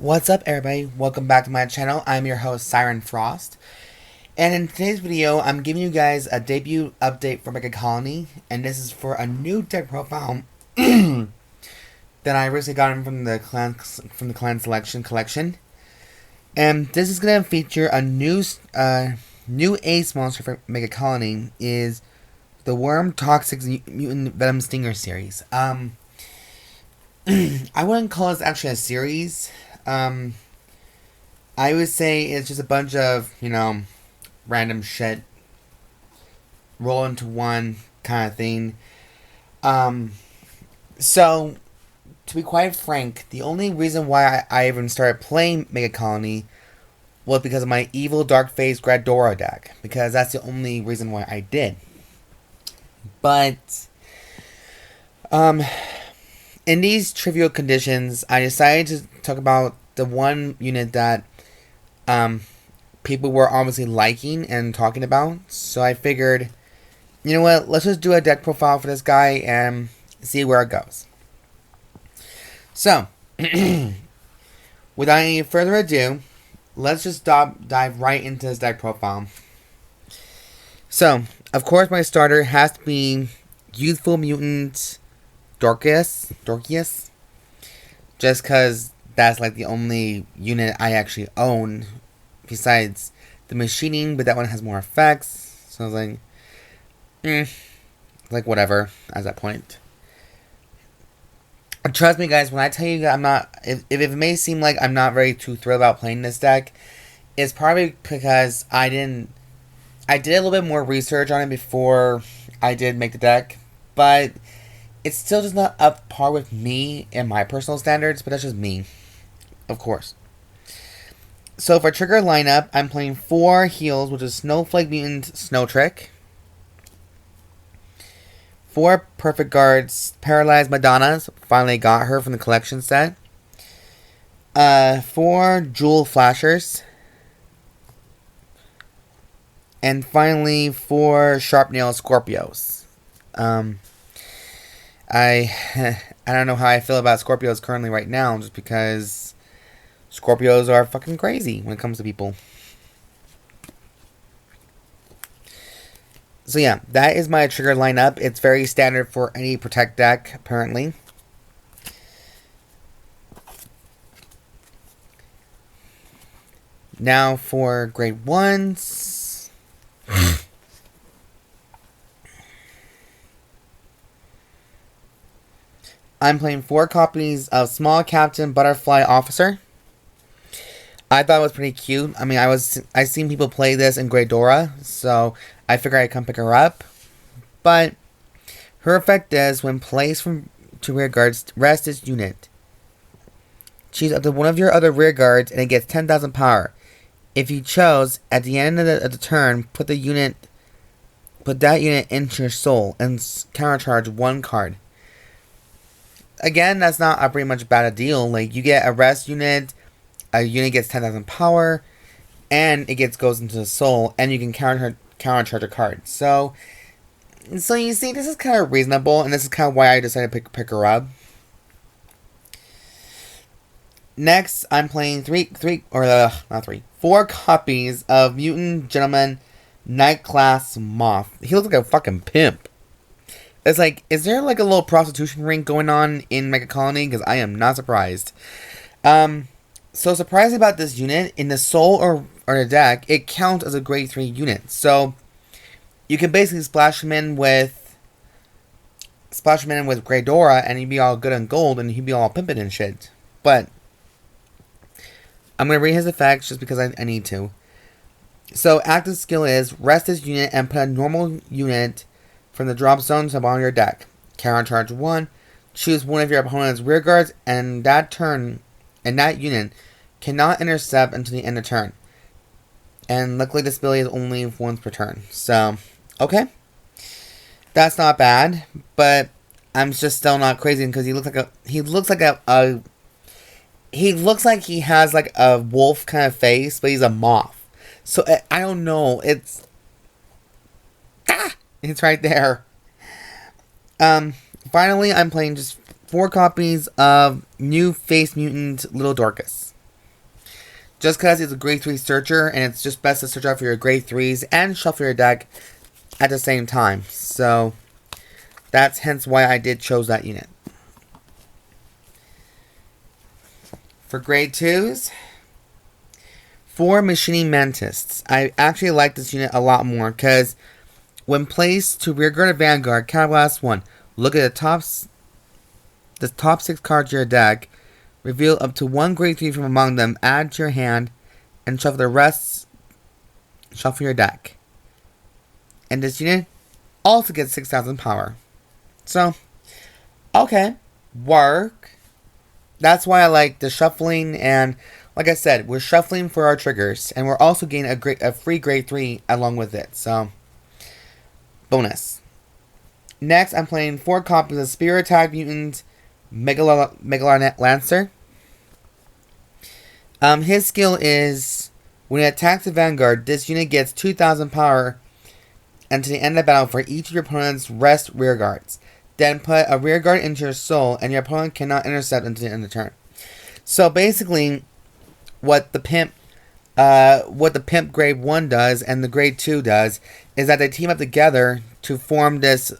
What's up, everybody? Welcome back to my channel. I'm your host, Siren Frost. And in today's video, I'm giving you guys a debut update for Mega Colony. And this is for a new deck profile that I recently got from the clan selection collection. And this is going to feature a new ace monster for Mega Colony, is the Worm Toxic Mutant Venom Stinger series. I wouldn't call this actually a series. I would say it's just a bunch of, random shit roll into one kind of thing. So, to be quite frank, the only reason why I even started playing Mega Colony was because of my evil dark phase Gradora deck. Because that's the only reason why I did. But, in these trivial conditions, I decided to talk about the one unit that people were obviously liking and talking about. So I figured, you know what, let's just do a deck profile for this guy and see where it goes. So, without any further ado, let's just dive right into this deck profile. So, of course, my starter has to be Youthful Mutant Dorcas, just because that's like the only unit I actually own besides the machining, but that one has more effects, so I was like, whatever at that point. And trust me, guys, when I tell you that I'm not, if it may seem like I'm not very too thrilled about playing this deck, it's probably because I did a little bit more research on it before I did make the deck, but it's still just not up par with me and my personal standards, but that's just me, of course. So for trigger lineup, I'm playing 4 heals, which is Snowflake Mutant Snowtrick, 4 perfect guards, Paralyze Madonnas, finally got her from the collection set, 4 Jewel Flashers, and finally 4 Sharp Nail Scorpios. I don't know how I feel about Scorpios currently right now, just because Scorpios are fucking crazy when it comes to people. So yeah, that is my trigger lineup. It's very standard for any Protect deck, apparently. Now for grade 1s. I'm playing 4 copies of Small Captain Butterfly Officer. I thought it was pretty cute. I mean, I seen people play this in Gradora, so I figured I'd come pick her up. But her effect is, when placed from 2 rear guards, rest this unit. Choose up to one of your other rear guards, and it gets 10,000 power. If you chose, at the end of the turn, put that unit into your soul and countercharge 1 card. Again, that's not a pretty much bad a deal. Like, you get a rest unit, a unit gets 10,000 power, and it goes into the soul, and you can countercharge a card. So you see, this is kind of reasonable, and this is kind of why I decided to pick her up. Next, I'm playing 4 copies of Mutant Gentleman Night Class Moth. He looks like a fucking pimp. It's like, is there like a little prostitution ring going on in Mega Colony? Because I am not surprised. So surprising about this unit, in the soul or the deck, it counts as a grade 3 unit. So you can basically splash him in with Gradora, and he'd be all good and gold, and he'd be all pimping and shit. But I'm gonna read his effects just because I need to. So active skill is rest this unit and put a normal unit from the drop zone to on your deck. Countercharge 1. Choose one of your opponent's rear guards, and that unit cannot intercept until the end of turn. And luckily this ability is only once per turn. So, okay. That's not bad, but I'm just still not crazy because he looks like he has like a wolf kind of face, but he's a moth. So I don't know. It's right there. Finally, I'm playing just 4 copies of new Face Mutant Little Dorcas. Just because it's a grade 3 searcher, and it's just best to search out for your grade 3s and shuffle your deck at the same time. So, that's hence why I did chose that unit. For grade 2s, for Machining Mantis. I actually like this unit a lot more because when placed to rearguard a Vanguard, Counterblast 1, look at the top 6 cards of your deck, reveal up to 1 grade 3 from among them, add to your hand, and shuffle the rest, shuffle your deck. And this unit also gets 6,000 power. So, okay, work. That's why I like the shuffling, and like I said, we're shuffling for our triggers, and we're also getting a free grade 3 along with it, so bonus. Next, I'm playing 4 copies of Spear Attack Mutant Megalaralancer. His skill is, when it attacks the Vanguard, this unit gets 2,000 power until the end of the battle for each of your opponent's rest rearguards. Then put a rearguard into your soul, and your opponent cannot intercept until the end of the turn. So basically, what the Pimp grade 1 does and the grade 2 does is that they team up together to form this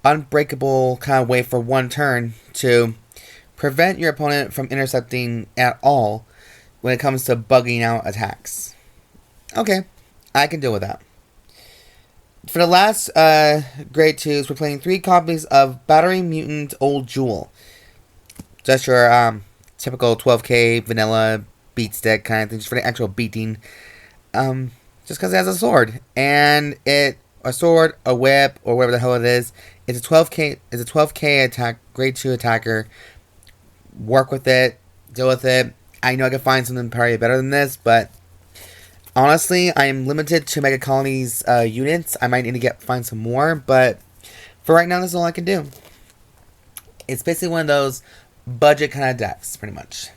unbreakable kind of way for one turn to prevent your opponent from intercepting at all when it comes to bugging out attacks. Okay, I can deal with that. For the last grade 2s, we're playing 3 copies of Battering Mutant Old Jewel. Just your typical 12k vanilla beat stick kind of thing, just for the actual beating. Just because it has a sword. And a sword, a whip, or whatever the hell it is. It's a 12k attack, grade 2 attacker. Work with it, deal with it. I know I can find something probably better than this, but honestly, I am limited to Mega Colonies units. I might need to find some more, but for right now, this is all I can do. It's basically one of those budget kind of decks, pretty much.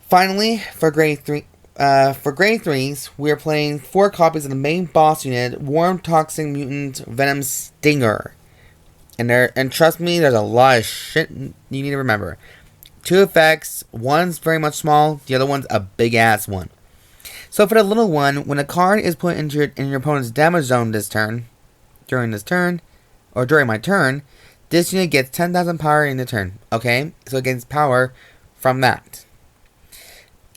Finally, for grade 3s, we are playing 4 copies of the main boss unit, Warm Toxic Mutant Venom Stinger. And trust me, there's a lot of shit you need to remember. 2 effects, one's very much small, the other one's a big ass one. So for the little one, when a card is put in your opponent's damage zone during my turn, this unit gets 10,000 power in the turn. Okay, so it gains power from that.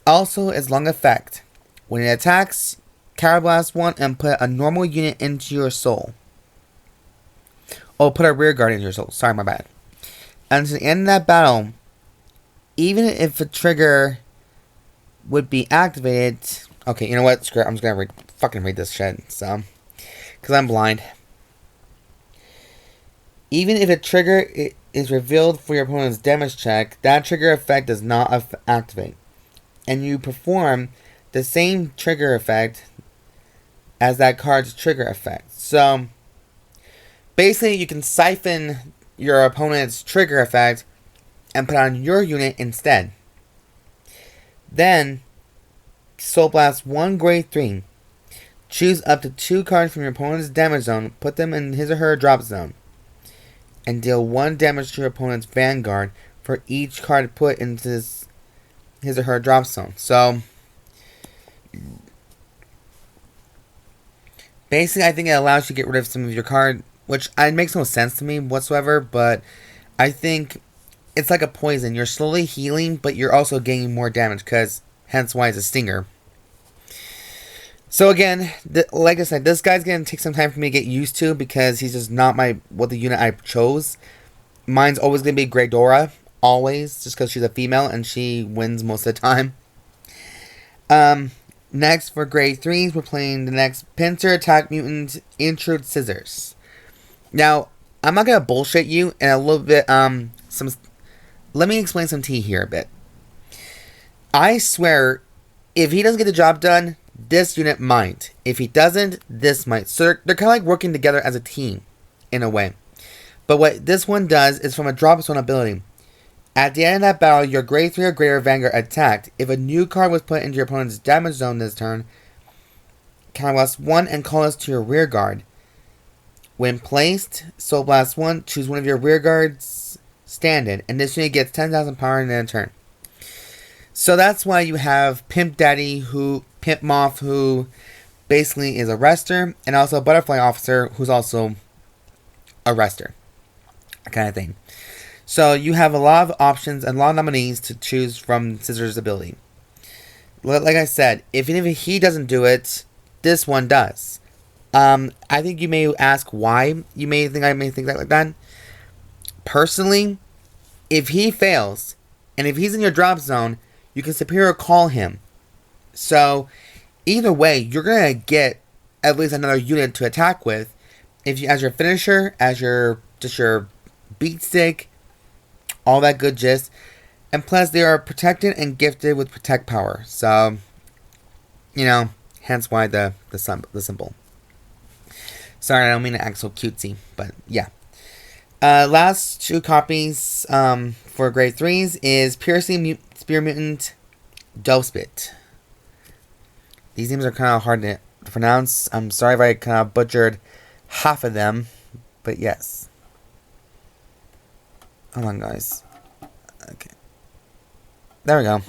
Also, its long effect. When it attacks, Counterblast 1 and put a normal unit into your soul. Oh, put a rearguard into your soul. Sorry, my bad. Until the end of that battle, even if a trigger would be activated. Okay, you know what? Screw it. I'm just gonna fucking read this shit. So, because I'm blind. Even if a trigger is revealed for your opponent's damage check, that trigger effect does not activate. And you perform the same trigger effect as that card's trigger effect. So, basically, you can siphon your opponent's trigger effect and put on your unit instead. Then, Soul Blast 1 grade 3. Choose up to 2 cards from your opponent's damage zone, put them in his or her drop zone, and deal 1 damage to your opponent's Vanguard for each card put into his or her drop zone. So, basically, I think it allows you to get rid of some of your card, which it makes no sense to me whatsoever, but I think it's like a poison. You're slowly healing, but you're also gaining more damage, hence why it's a stinger. So again, like I said, this guy's going to take some time for me to get used to, because he's just not the unit I chose. Mine's always going to be Greydora, always, just because she's a female and she wins most of the time. Next, for grade 3s, we're playing the next Pincer Attack Mutant Intrude Scissors. Now, I'm not going to bullshit you, and a little bit, let me explain some tea here a bit. I swear, if he doesn't get the job done, this unit might. If he doesn't, this might. So they're kind of like working together as a team, in a way. But what this one does is from a drop zone ability. At the end of that battle, your grade 3 or greater Vanguard attacked. If a new card was put into your opponent's damage zone this turn, Counterblast 1 and call this to your rear guard. When placed, Soul Blast 1, choose one of your rear guards stand-in, and this unit gets 10,000 power in a turn. So that's why you have Pimp Moth, who basically is a rester, and also a Butterfly Officer, who's also a rester, kind of thing. So you have a lot of options and a lot of nominees to choose from Scissor's ability. Like I said, if he doesn't do it, this one does. I think you may ask why I may think that like that. Personally, if he fails, and if he's in your drop zone, you can superior call him. So, either way, you're gonna get at least another unit to attack with, if you, as your finisher, as your beat stick, all that good gist. And plus, they are protected and gifted with protect power. So, hence why the symbol. Sorry, I don't mean to act so cutesy, but yeah. Last 2 copies for grade 3s is Piercing Spear Mutant Dovespid. These names are kind of hard to pronounce. I'm sorry if I kind of butchered half of them, but yes. Hold on, guys. Okay. There we go.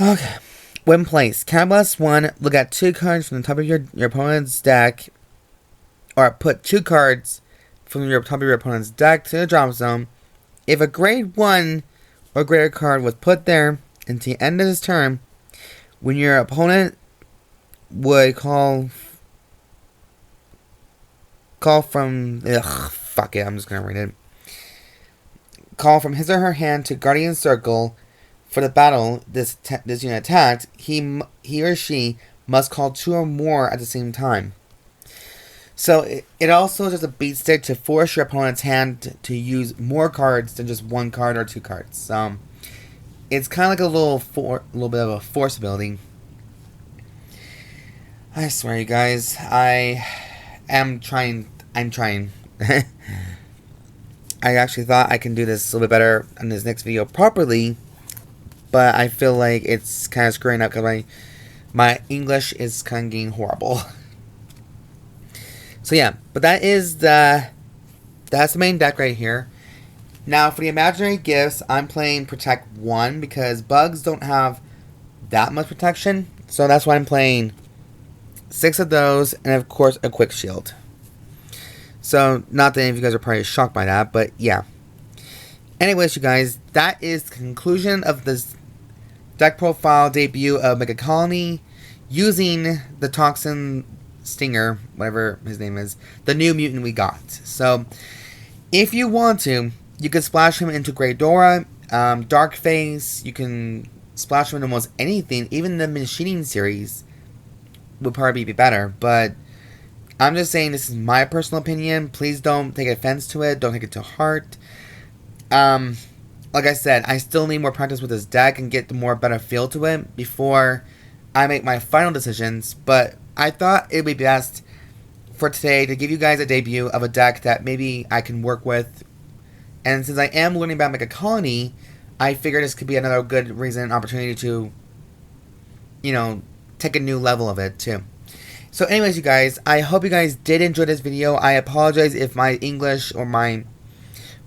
Okay. When placed, Counterblast 1, look at 2 cards from the top of your opponent's deck, or put 2 cards from the top of your opponent's deck to the drop zone. If a grade 1 or greater card was put there until the end of this turn, when your opponent would call from... fuck it, I'm just gonna read it. Call from his or her hand to Guardian Circle for the battle this unit attacked, he or she must call 2 or more at the same time. So it also is just a beat stick to force your opponent's hand to use more cards than just 1 card or 2 cards. So it's kind of like a little bit of a force ability. I swear, you guys, I'm trying. I actually thought I can do this a little bit better in this next video properly, but I feel like it's kind of screwing up because my English is kind of getting horrible. So yeah, but that's the main deck right here. Now for the imaginary gifts, I'm playing Protect 1 because bugs don't have that much protection. So that's why I'm playing 6 of those, and of course a quick shield. So not that any of you guys are probably shocked by that, but yeah. Anyways, you guys, that is the conclusion of this deck profile debut of Mega Colony using the Toxin Stinger, whatever his name is, the new mutant we got. So if you want to, you can splash him into Greydora, Dark Face. You can splash him into almost anything. Even the Machining series would probably be better, but I'm just saying this is my personal opinion. Please don't take offense to it. Don't take it to heart. Like I said, I still need more practice with this deck and get the more better feel to it before I make my final decisions. But I thought it would be best for today to give you guys a debut of a deck that maybe I can work with. And since I am learning about Mega Colony, I figured this could be another good reason and opportunity to, take a new level of it too. So anyways, you guys, I hope you guys did enjoy this video. I apologize if my English or my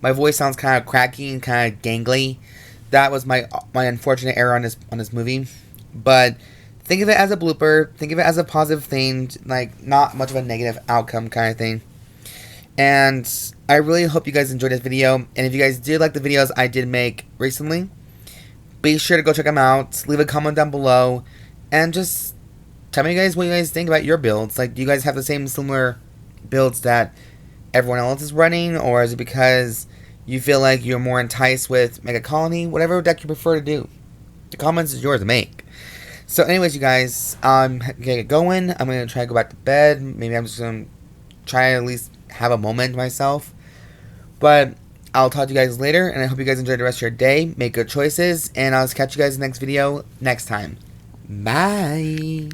voice sounds kind of cracky and kind of gangly. That was my unfortunate error on this movie. But think of it as a blooper. Think of it as a positive thing, like not much of a negative outcome kind of thing. And I really hope you guys enjoyed this video. And if you guys did like the videos I did make recently, be sure to go check them out. Leave a comment down below. And just tell me, guys, what you guys think about your builds. Like, do you guys have the same similar builds that everyone else is running? Or is it because you feel like you're more enticed with Mega Colony? Whatever deck you prefer to do. The comments is yours to make. So anyways, you guys, I'm going to get going. I'm going to try to go back to bed. Maybe I'm just going to try to at least have a moment myself. But I'll talk to you guys later. And I hope you guys enjoy the rest of your day. Make good choices. And I'll catch you guys in the next video next time. Bye.